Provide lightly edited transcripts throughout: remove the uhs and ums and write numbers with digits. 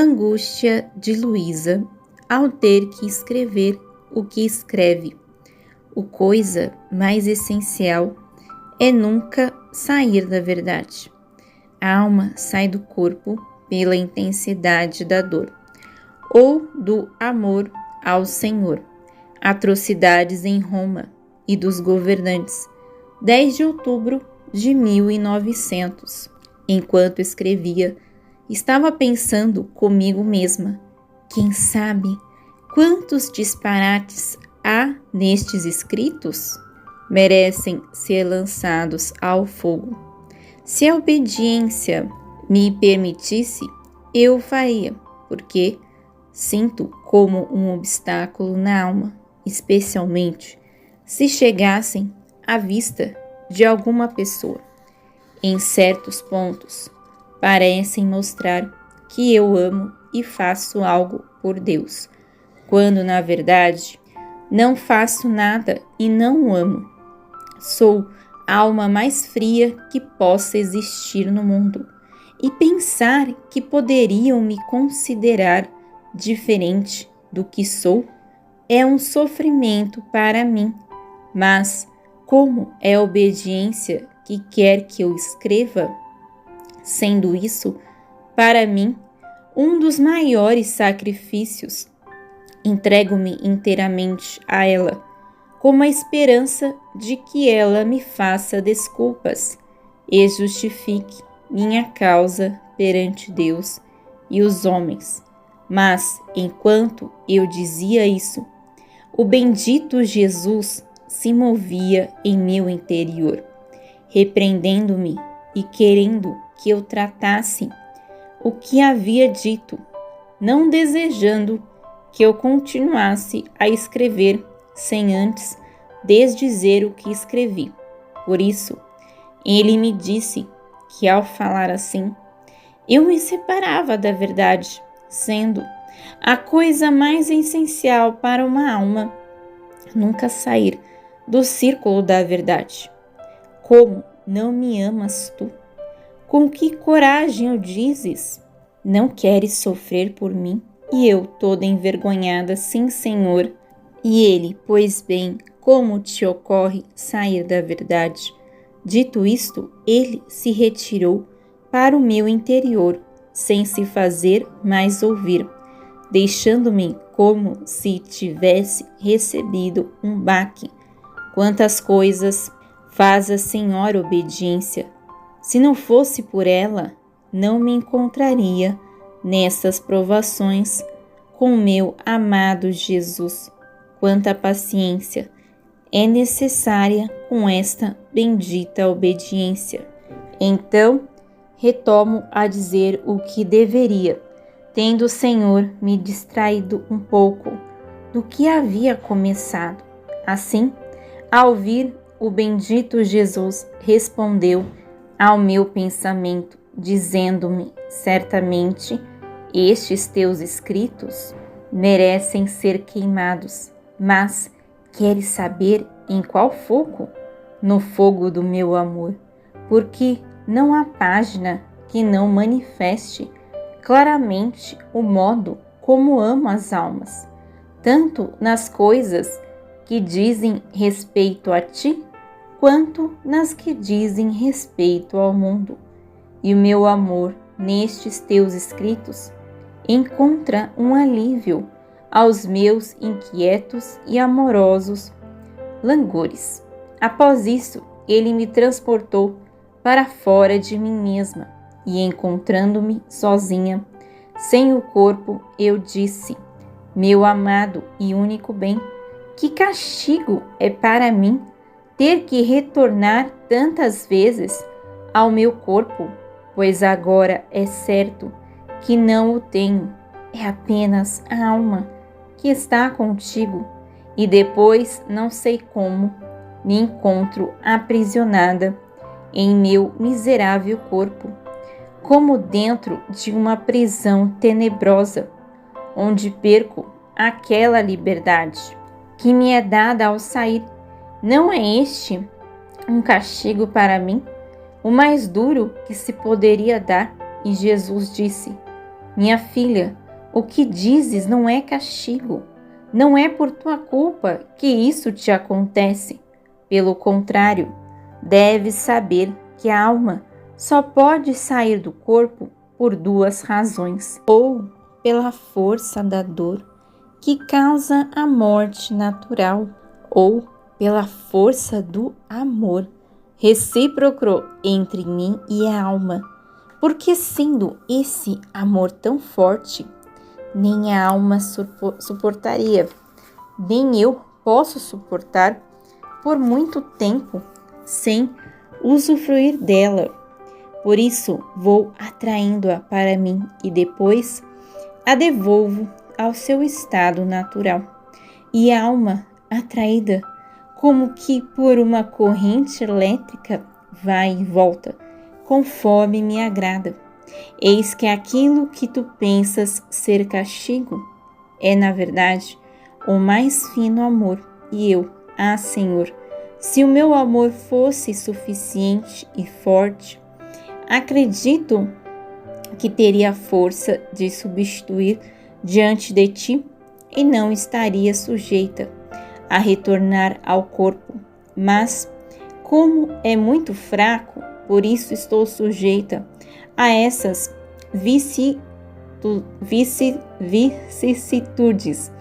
Angústia de Luísa ao ter que escrever o que escreve. O coisa mais essencial é nunca sair da verdade. A alma sai do corpo pela intensidade da dor ou do amor ao Senhor. Atrocidades em Roma e dos governantes. 10 de outubro de 1900. Enquanto escrevia, estava pensando comigo mesma: quem sabe quantos disparates há nestes escritos? Merecem ser lançados ao fogo. Se a obediência me permitisse, eu o faria, porque sinto como um obstáculo na alma, especialmente se chegassem à vista de alguma pessoa. Em certos pontos, parecem mostrar que eu amo e faço algo por Deus, quando na verdade não faço nada e não o amo. Sou a alma mais fria que possa existir no mundo, e pensar que poderiam me considerar diferente do que sou é um sofrimento para mim. Mas como é a obediência que quer que eu escreva? Sendo isso, para mim, um dos maiores sacrifícios, entrego-me inteiramente a ela, com a esperança de que ela me faça desculpas e justifique minha causa perante Deus e os homens. Mas, enquanto eu dizia isso, o bendito Jesus se movia em meu interior, repreendendo-me e querendo que eu tratasse o que havia dito, não desejando que eu continuasse a escrever sem antes desdizer o que escrevi. Por isso, ele me disse que ao falar assim, eu me separava da verdade, sendo a coisa mais essencial para uma alma nunca sair do círculo da verdade. Como não me amas tu? Com que coragem o dizes? Não queres sofrer por mim? E eu, toda envergonhada, sem Senhor. E ele, pois bem, como te ocorre sair da verdade? Dito isto, ele se retirou para o meu interior, sem se fazer mais ouvir, deixando-me como se tivesse recebido um baque. Quantas coisas faz a Senhora obediência! Se não fosse por ela, não me encontraria nessas provações com meu amado Jesus. Quanta paciência é necessária com esta bendita obediência. Então, retomo a dizer o que deveria, tendo o Senhor me distraído um pouco do que havia começado. Assim, ao ouvir o bendito Jesus, respondeu ao meu pensamento, dizendo-me: certamente estes teus escritos merecem ser queimados, mas queres saber em qual fogo? No fogo do meu amor, porque não há página que não manifeste claramente o modo como amo as almas, tanto nas coisas que dizem respeito a ti, quanto nas que dizem respeito ao mundo. E o meu amor nestes teus escritos encontra um alívio aos meus inquietos e amorosos langores. Após isso, ele me transportou para fora de mim mesma e, encontrando-me sozinha, sem o corpo, eu disse: meu amado e único bem, que castigo é para mim ter que retornar tantas vezes ao meu corpo, pois agora é certo que não o tenho, é apenas a alma que está contigo, e depois não sei como me encontro aprisionada em meu miserável corpo, como dentro de uma prisão tenebrosa, onde perco aquela liberdade que me é dada ao sair. Não é este um castigo para mim, o mais duro que se poderia dar? E Jesus disse: Minha filha, o que dizes não é castigo. Não é por tua culpa que isso te acontece. Pelo contrário, deves saber que a alma só pode sair do corpo por duas razões: ou pela força da dor que causa a morte natural, ou pela força do amor recíproco entre mim e a alma. Porque sendo esse amor tão forte, nem a alma suportaria, nem eu posso suportar por muito tempo sem usufruir dela. Por isso vou atraindo-a para mim e depois a devolvo ao seu estado natural. E a alma atraída, como que por uma corrente elétrica, vai e volta, conforme me agrada. Eis que aquilo que tu pensas ser castigo é, na verdade, o mais fino amor. E eu, Senhor, se o meu amor fosse suficiente e forte, acredito que teria força de substituir diante de ti e não estaria sujeita a retornar ao corpo. Mas, como é muito fraco, por isso estou sujeita a essas vicissitudes.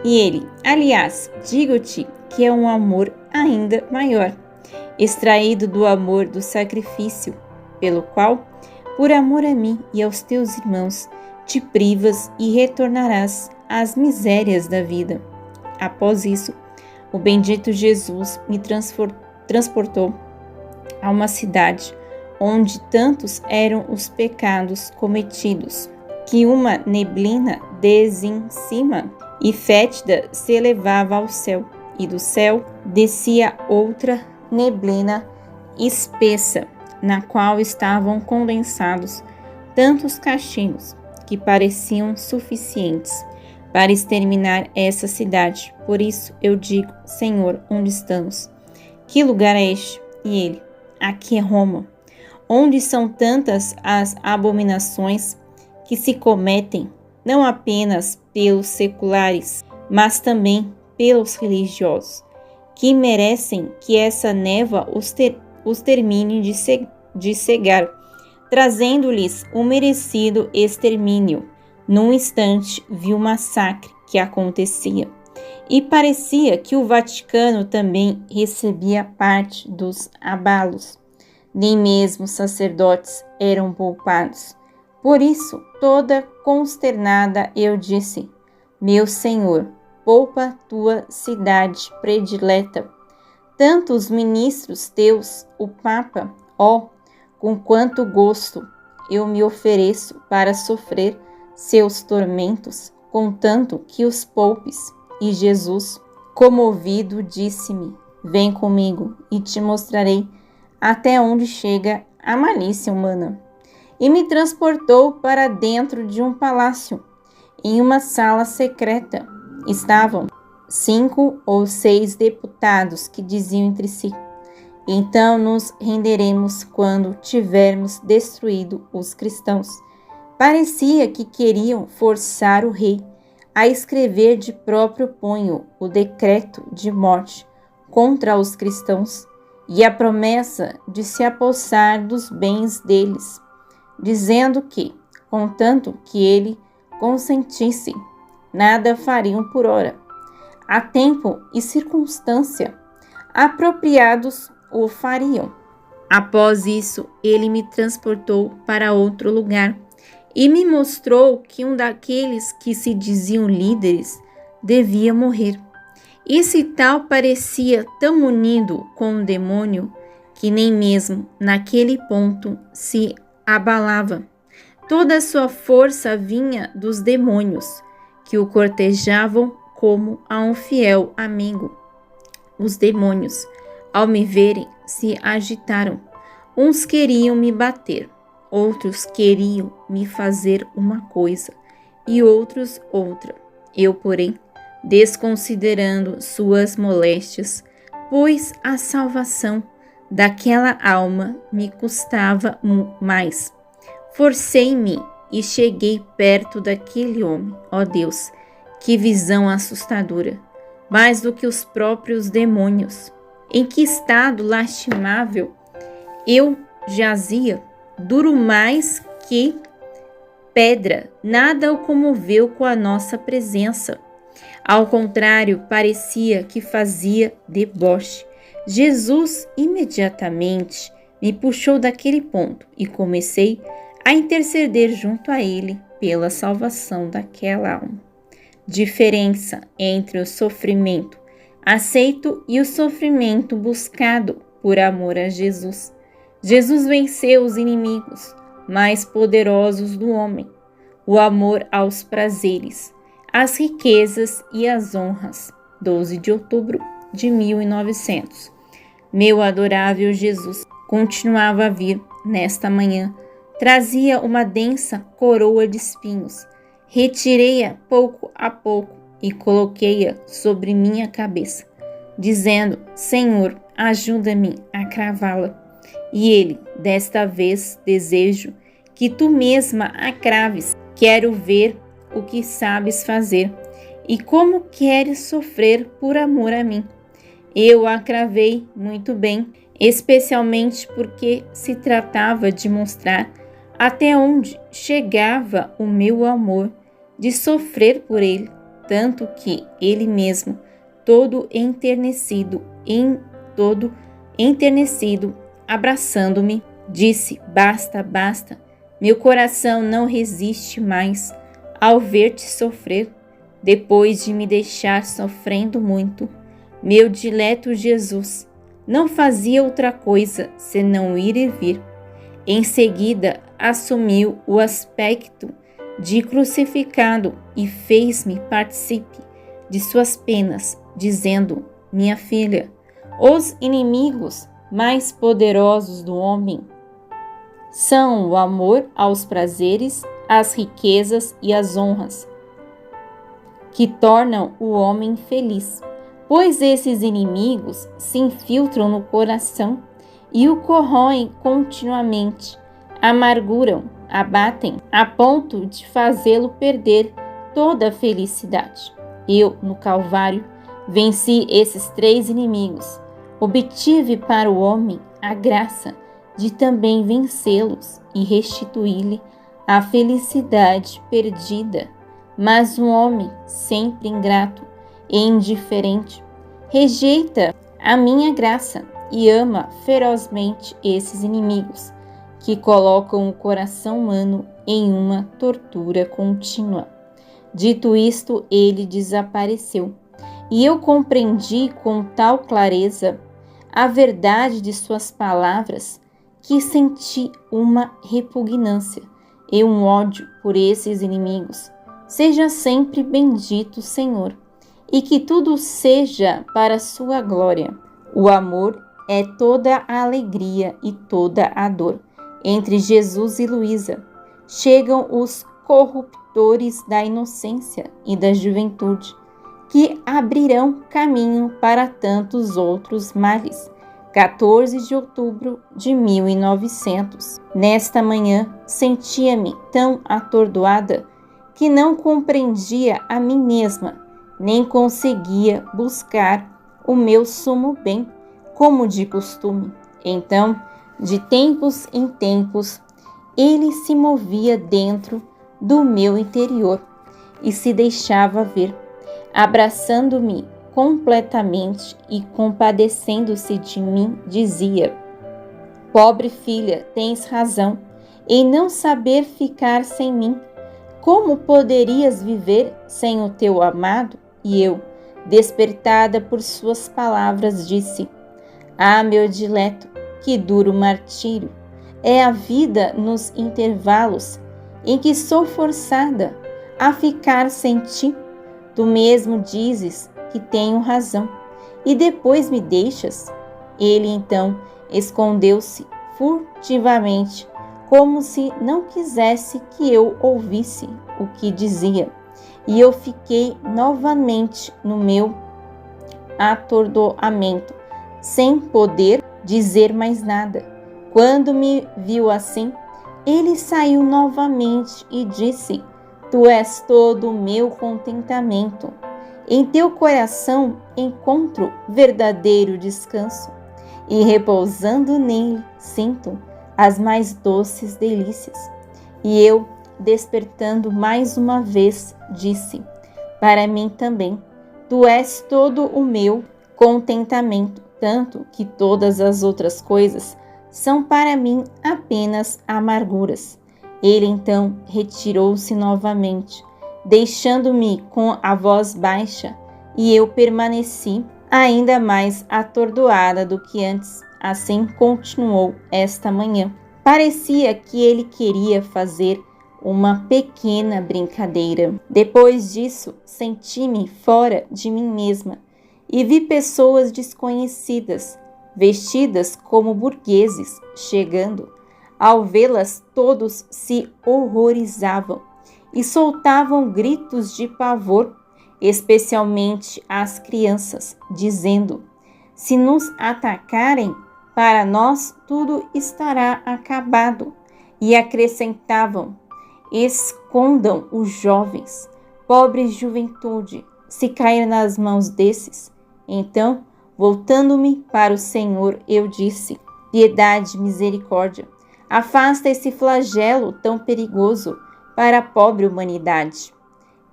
E ele, aliás, digo-te que é um amor ainda maior, extraído do amor do sacrifício, pelo qual, por amor a mim e aos teus irmãos, te privas e retornarás às misérias da vida. Após isso, o bendito Jesus me transportou a uma cidade onde tantos eram os pecados cometidos, que uma neblina desencima e fétida se elevava ao céu, e do céu descia outra neblina espessa, na qual estavam condensados tantos castigos que pareciam suficientes para exterminar essa cidade. Por isso eu digo: Senhor, onde estamos? Que lugar é este? E ele: aqui é Roma, onde são tantas as abominações que se cometem, não apenas pelos seculares, mas também pelos religiosos, que merecem que essa névoa os termine de cegar, trazendo-lhes o merecido extermínio. Num instante vi o massacre que acontecia, e parecia que o Vaticano também recebia parte dos abalos. Nem mesmo os sacerdotes eram poupados. Por isso, toda consternada, eu disse: meu Senhor, poupa tua cidade predileta. Tanto os ministros teus, o Papa, com quanto gosto eu me ofereço para sofrer seus tormentos, contanto que os poupes. E Jesus, comovido, disse-me: vem comigo e te mostrarei até onde chega a malícia humana. E me transportou para dentro de um palácio. Em uma sala secreta estavam 5 ou 6 deputados que diziam entre si: então nos renderemos quando tivermos destruído os cristãos. Parecia que queriam forçar o rei a escrever de próprio punho o decreto de morte contra os cristãos e a promessa de se apossar dos bens deles, dizendo que, contanto que ele consentisse, nada fariam por ora. A tempo e circunstância apropriados o fariam. Após isso, ele me transportou para outro lugar e me mostrou que um daqueles que se diziam líderes devia morrer. Esse tal parecia tão unido com o demônio que nem mesmo naquele ponto se abalava. Toda a sua força vinha dos demônios, que o cortejavam como a um fiel amigo. Os demônios, ao me verem, se agitaram. Uns queriam me bater, outros queriam me fazer uma coisa e outros outra. Eu, porém, desconsiderando suas moléstias, pois a salvação daquela alma me custava mais, forcei-me e cheguei perto daquele homem. Ó Deus, que visão assustadora! Mais do que os próprios demônios. Em que estado lastimável eu jazia, duro mais que pedra. Nada o comoveu com a nossa presença. Ao contrário, parecia que fazia deboche. Jesus imediatamente me puxou daquele ponto e comecei a interceder junto a ele pela salvação daquela alma. Diferença entre o sofrimento aceito e o sofrimento buscado por amor a Jesus. Jesus venceu os inimigos mais poderosos do homem, o amor aos prazeres, as riquezas e as honras. 12 de outubro de 1900. Meu adorável Jesus continuava a vir nesta manhã. Trazia uma densa coroa de espinhos. Retirei-a pouco a pouco e coloquei-a sobre minha cabeça, dizendo: Senhor, ajuda-me a cravá-la. E ele, desta vez, desejo que tu mesma a craves. Quero ver o que sabes fazer e como queres sofrer por amor a mim. Eu a cravei muito bem, especialmente porque se tratava de mostrar até onde chegava o meu amor de sofrer por ele, tanto que ele mesmo, todo enternecido, abraçando-me, disse: Basta, basta, meu coração não resiste mais ao ver-te sofrer, depois de me deixar sofrendo muito. Meu dileto Jesus não fazia outra coisa senão ir e vir. Em seguida, assumiu o aspecto de crucificado e fez-me partícipe de suas penas, dizendo: Minha filha, os inimigos mais poderosos do homem são o amor aos prazeres, as riquezas e as honras, que tornam o homem feliz, pois esses inimigos se infiltram no coração e o corroem continuamente, amarguram, abatem, a ponto de fazê-lo perder toda a felicidade. Eu, no Calvário, venci esses 3 inimigos. Obtive para o homem a graça de também vencê-los e restituir-lhe a felicidade perdida. Mas um homem sempre ingrato e indiferente rejeita a minha graça e ama ferozmente esses inimigos que colocam o coração humano em uma tortura contínua. Dito isto, ele desapareceu, e eu compreendi com tal clareza a verdade de suas palavras que senti uma repugnância e um ódio por esses inimigos. Seja sempre bendito, Senhor, e que tudo seja para sua glória. O amor é toda a alegria e toda a dor. Entre Jesus e Luísa chegam os corruptores da inocência e da juventude, que abrirão caminho para tantos outros males. 14 de outubro de 1900. Nesta manhã, sentia-me tão atordoada que não compreendia a mim mesma, nem conseguia buscar o meu sumo bem, como de costume. Então, de tempos em tempos, ele se movia dentro do meu interior e se deixava ver, abraçando-me completamente e compadecendo-se de mim, dizia: Pobre filha, tens razão em não saber ficar sem mim. Como poderias viver sem o teu amado? E eu, despertada por suas palavras, disse: Ah, meu dileto, que duro martírio! É a vida nos intervalos em que sou forçada a ficar sem ti. Tu mesmo dizes que tenho razão e depois me deixas. Ele então escondeu-se furtivamente, como se não quisesse que eu ouvisse o que dizia, e eu fiquei novamente no meu atordoamento, sem poder dizer mais nada. Quando me viu assim, ele saiu novamente e disse: Tu és todo o meu contentamento. Em teu coração encontro verdadeiro descanso, e repousando nele sinto as mais doces delícias. E eu, despertando mais uma vez, disse: Para mim também, tu és todo o meu contentamento, tanto que todas as outras coisas são para mim apenas amarguras. Ele então retirou-se novamente, deixando-me com a voz baixa, e eu permaneci ainda mais atordoada do que antes. Assim continuou esta manhã. Parecia que ele queria fazer uma pequena brincadeira. Depois disso, senti-me fora de mim mesma e vi pessoas desconhecidas, vestidas como burgueses, chegando. Ao vê-las, todos se horrorizavam e soltavam gritos de pavor, especialmente as crianças, dizendo: Se nos atacarem, para nós tudo estará acabado. E acrescentavam: Escondam os jovens, pobre juventude, se cair nas mãos desses. Então, voltando-me para o Senhor, eu disse: Piedade, misericórdia, afasta esse flagelo tão perigoso para a pobre humanidade.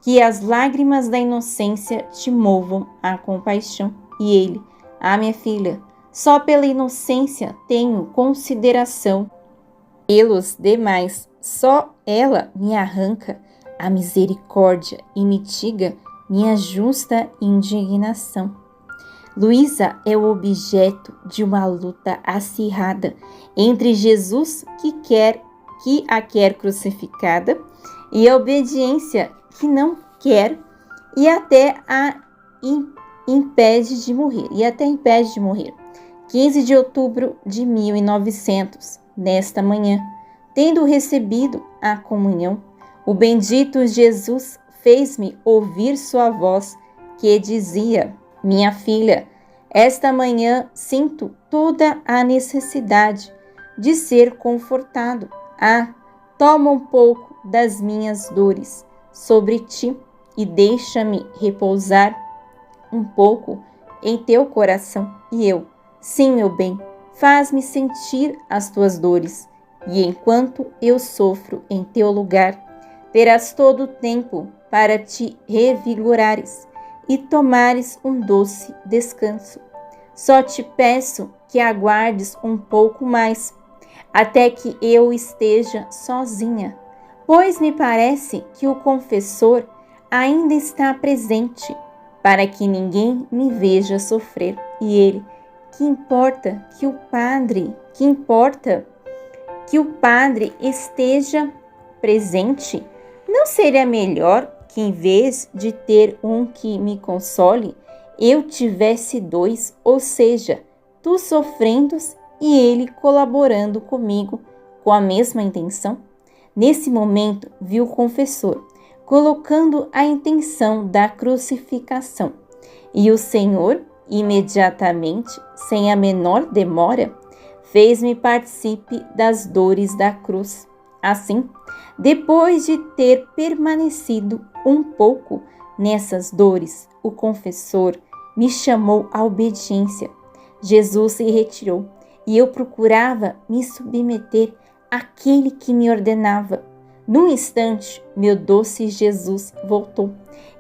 Que as lágrimas da inocência te movam à compaixão. E ele: minha filha, só pela inocência tenho consideração. Pelos demais, só ela me arranca a misericórdia e mitiga minha justa indignação. Luísa é o objeto de uma luta acirrada entre Jesus, que a quer crucificada, e a obediência que não quer e até impede de morrer. 15 de outubro de 1900, nesta manhã, tendo recebido a comunhão, o bendito Jesus fez-me ouvir sua voz que dizia: Minha filha, esta manhã sinto toda a necessidade de ser confortado. Toma um pouco das minhas dores sobre ti e deixa-me repousar um pouco em teu coração. E eu: Sim, meu bem, faz-me sentir as tuas dores, e enquanto eu sofro em teu lugar, terás todo o tempo para te revigorares e tomares um doce descanso. Só te peço que aguardes um pouco mais, até que eu esteja sozinha, pois me parece que o confessor ainda está presente, para que ninguém me veja sofrer. E ele: que importa que o padre esteja presente? Não seria melhor que, em vez de ter um que me console, eu tivesse dois, ou seja, tu sofrendo e ele colaborando comigo com a mesma intenção? Nesse momento, vi o confessor colocando a intenção da crucificação, e o Senhor, imediatamente, sem a menor demora, fez-me partícipe das dores da cruz. Assim, depois de ter permanecido um pouco nessas dores, o confessor me chamou à obediência. Jesus se retirou e eu procurava me submeter àquele que me ordenava. Num instante, meu doce Jesus voltou,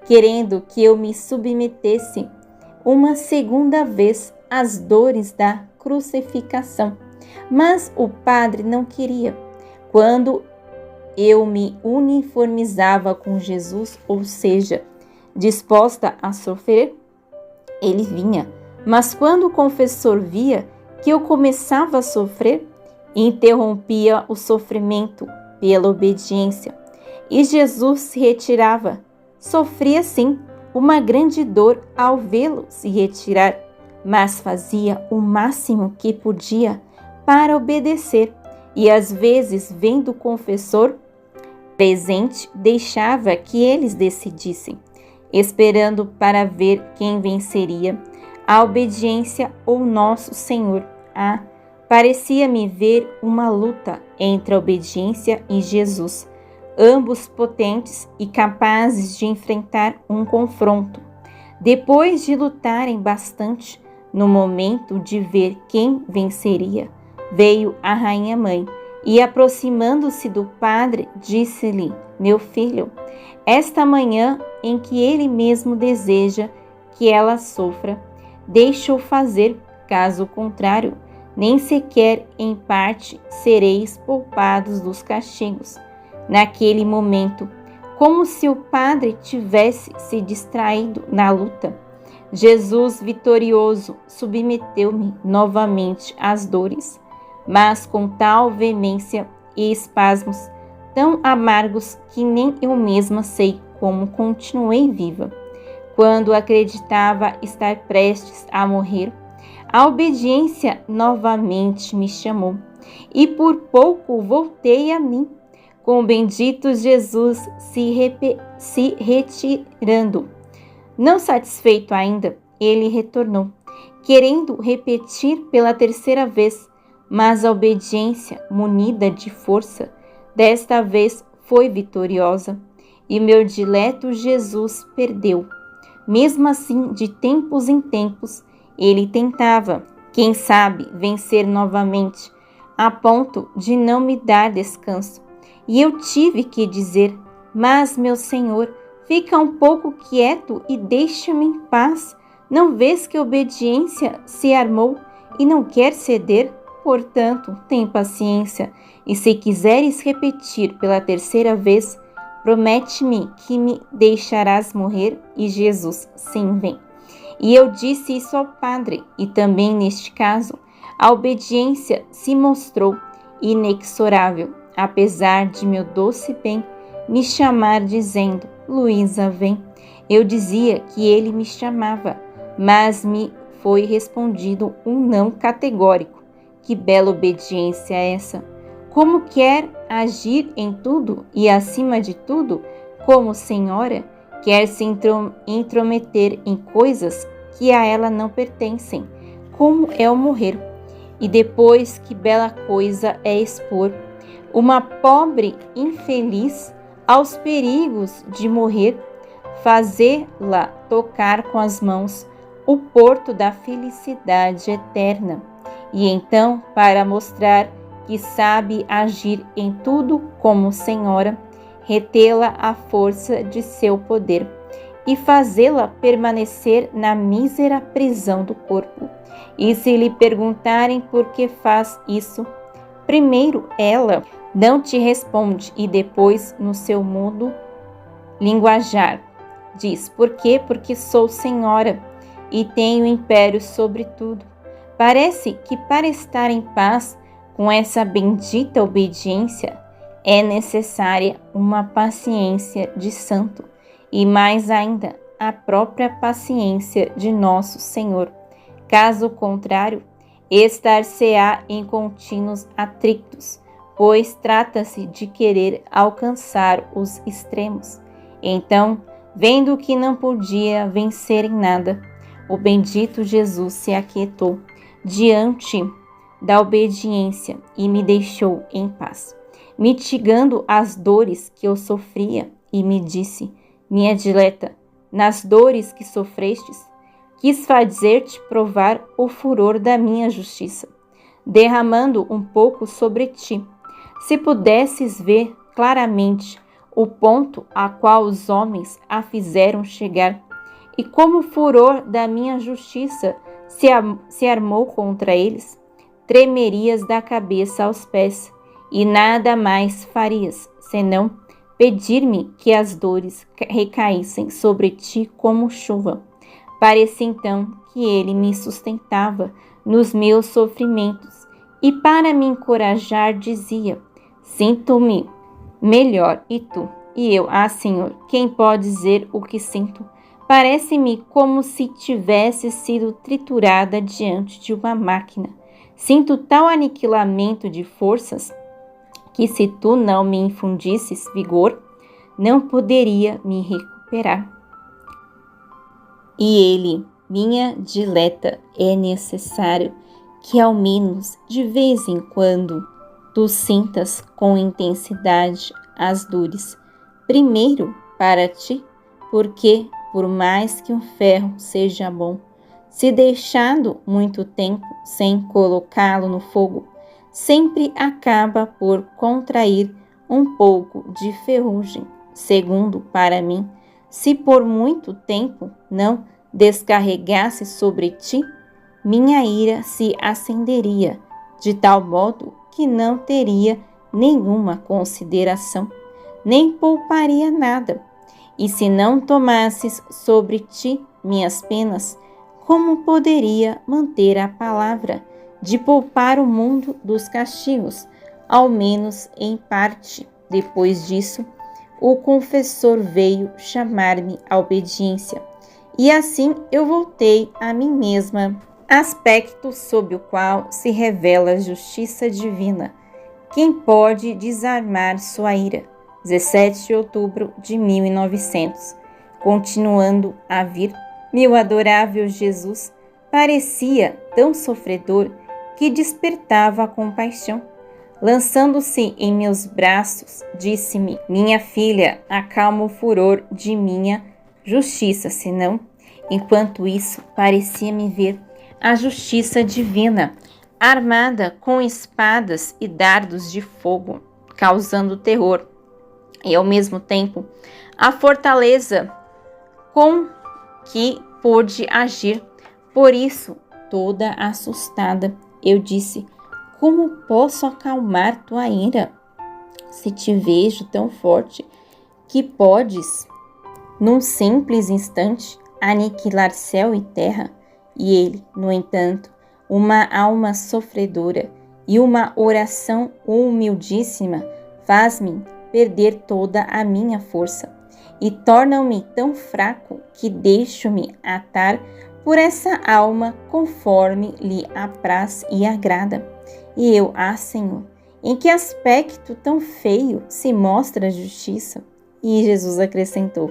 querendo que eu me submetesse uma segunda vez às dores da crucificação. Mas o padre não queria. Quando eu me uniformizava com Jesus, ou seja, disposta a sofrer, ele vinha. Mas quando o confessor via que eu começava a sofrer, interrompia o sofrimento pela obediência, e Jesus se retirava. Sofria, sim, uma grande dor ao vê-lo se retirar, mas fazia o máximo que podia para obedecer, e às vezes, vendo o confessor presente, deixava que eles decidissem, esperando para ver quem venceria, a obediência ou nosso Senhor. Parecia-me ver uma luta entre a obediência e Jesus, ambos potentes e capazes de enfrentar um confronto. Depois de lutarem bastante, no momento de ver quem venceria, veio a rainha-mãe e, aproximando-se do padre, disse-lhe: Meu filho, esta manhã em que ele mesmo deseja que ela sofra, deixa-o fazer, caso contrário, nem sequer em parte sereis poupados dos castigos. Naquele momento, como se o padre tivesse se distraído na luta, Jesus vitorioso submeteu-me novamente às dores, mas com tal veemência e espasmos tão amargos que nem eu mesma sei como continuei viva. Quando acreditava estar prestes a morrer, a obediência novamente me chamou, e por pouco voltei a mim, com o bendito Jesus se retirando. Não satisfeito ainda, ele retornou, querendo repetir pela terceira vez, mas a obediência, munida de força, desta vez foi vitoriosa, e meu dileto Jesus perdeu. Mesmo assim, de tempos em tempos, ele tentava, quem sabe, vencer novamente, a ponto de não me dar descanso. E eu tive que dizer: Mas, meu Senhor, fica um pouco quieto e deixa-me em paz. Não vês que a obediência se armou e não quer ceder? Portanto, tem paciência, e se quiseres repetir pela terceira vez, promete-me que me deixarás morrer. E Jesus: Sim, vem. E eu disse isso ao padre, e também neste caso, a obediência se mostrou inexorável, apesar de meu doce bem me chamar dizendo: Luísa, vem. Eu dizia que ele me chamava, mas me foi respondido um não categórico. Que bela obediência é essa! Como quer agir em tudo e, acima de tudo, como senhora, quer se intrometer em coisas que a ela não pertencem, como é o morrer. E depois, que bela coisa é expor uma pobre infeliz aos perigos de morrer, fazê-la tocar com as mãos o porto da felicidade eterna. E então, para mostrar que sabe agir em tudo como senhora, retê-la à força de seu poder e fazê-la permanecer na mísera prisão do corpo. E se lhe perguntarem por que faz isso, primeiro ela não te responde e depois, no seu mudo linguajar, diz: Por quê? Porque sou senhora e tenho império sobre tudo. Parece que para estar em paz com essa bendita obediência é necessária uma paciência de santo e mais ainda a própria paciência de nosso Senhor. Caso contrário, estar-se-á em contínuos atritos, pois trata-se de querer alcançar os extremos. Então, vendo que não podia vencer em nada, o bendito Jesus se aquietou diante da obediência e me deixou em paz, mitigando as dores que eu sofria, e me disse: Minha dileta, nas dores que sofrestes, quis fazer-te provar o furor da minha justiça, derramando um pouco sobre ti. Se pudesses ver claramente o ponto a qual os homens a fizeram chegar, e como o furor da minha justiça se armou contra eles, tremerias da cabeça aos pés, e nada mais farias, senão pedir-me que as dores recaíssem sobre ti como chuva. Parecia então que ele me sustentava nos meus sofrimentos, e para me encorajar dizia: Sinto-me melhor, e tu? E eu: Senhor, quem pode dizer o que sinto? Parece-me como se tivesse sido triturada diante de uma máquina. Sinto tal aniquilamento de forças que, se tu não me infundisses vigor, não poderia me recuperar. E ele: Minha dileta, é necessário que ao menos de vez em quando tu sintas com intensidade as dores. Primeiro para ti, porque por mais que um ferro seja bom, se deixado muito tempo sem colocá-lo no fogo, sempre acaba por contrair um pouco de ferrugem. Segundo, para mim, se por muito tempo não descarregasse sobre ti, minha ira se acenderia, de tal modo que não teria nenhuma consideração, nem pouparia nada. E se não tomasses sobre ti minhas penas, como poderia manter a palavra de poupar o mundo dos castigos, ao menos em parte? Depois disso, o confessor veio chamar-me à obediência, e assim eu voltei a mim mesma, aspecto sob o qual se revela a justiça divina. Quem pode desarmar sua ira? 17 de outubro de 1900. Continuando a vir, meu adorável Jesus parecia tão sofredor que despertava a compaixão. Lançando-se em meus braços, disse-me: minha filha, acalma o furor de minha justiça, senão, enquanto isso, parecia-me ver a justiça divina, armada com espadas e dardos de fogo, causando terror, e ao mesmo tempo a fortaleza com que pôde agir. Por isso, toda assustada, eu disse: como posso acalmar tua ira, se te vejo tão forte que podes, num simples instante, aniquilar céu e terra? E ele, no entanto, uma alma sofredora e uma oração humildíssima, faz-me perder toda a minha força e tornam-me tão fraco que deixo-me atar por essa alma conforme lhe apraz e agrada. E eu, Senhor, em que aspecto tão feio se mostra a justiça? E Jesus acrescentou: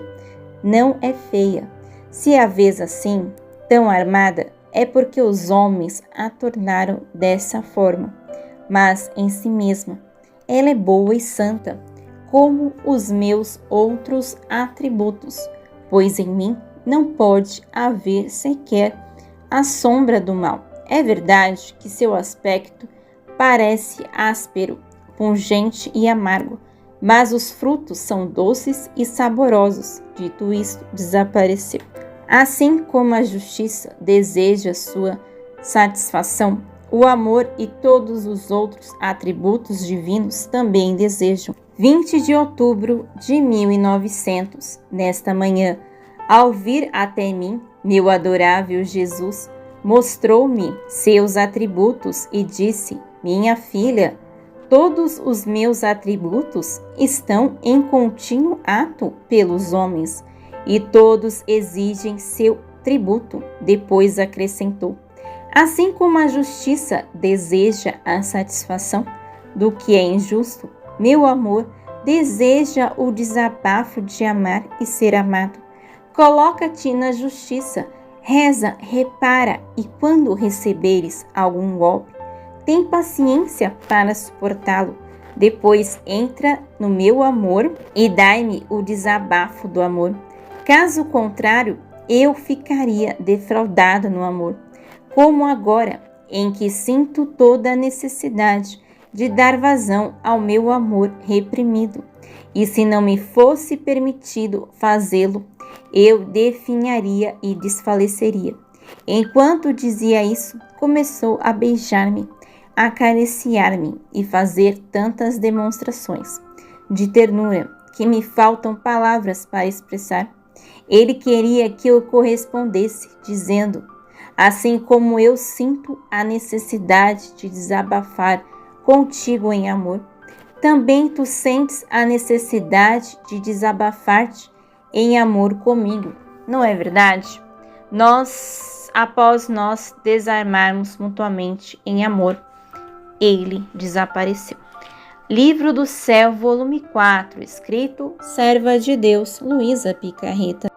não é feia. Se a vês assim, tão armada, é porque os homens a tornaram dessa forma. Mas em si mesma, ela é boa e santa, como os meus outros atributos, pois em mim não pode haver sequer a sombra do mal. É verdade que seu aspecto parece áspero, pungente e amargo, mas os frutos são doces e saborosos. Dito isto, desapareceu. Assim como a justiça deseja sua satisfação, o amor e todos os outros atributos divinos também desejam. 20 de outubro de 1900. Nesta manhã, ao vir até mim, meu adorável Jesus mostrou-me seus atributos e disse: minha filha, todos os meus atributos estão em contínuo ato pelos homens, e todos exigem seu tributo. Depois acrescentou: assim como a justiça deseja a satisfação do que é injusto, meu amor deseja o desabafo de amar e ser amado. Coloca-te na justiça, reza, repara, e quando receberes algum golpe, tem paciência para suportá-lo. Depois entra no meu amor e dai-me o desabafo do amor. Caso contrário, eu ficaria defraudado no amor, como agora, em que sinto toda a necessidade de dar vazão ao meu amor reprimido. E se não me fosse permitido fazê-lo, eu definharia e desfaleceria. Enquanto dizia isso, começou a beijar-me, a acariciar-me e fazer tantas demonstrações de ternura que me faltam palavras para expressar. Ele queria que eu correspondesse, dizendo: assim como eu sinto a necessidade de desabafar contigo em amor, também tu sentes a necessidade de desabafar-te em amor comigo. Não é verdade? Após nós desarmarmos mutuamente em amor, ele desapareceu. Livro do Céu, volume 4, escrito Serva de Deus, Luísa Picarreta.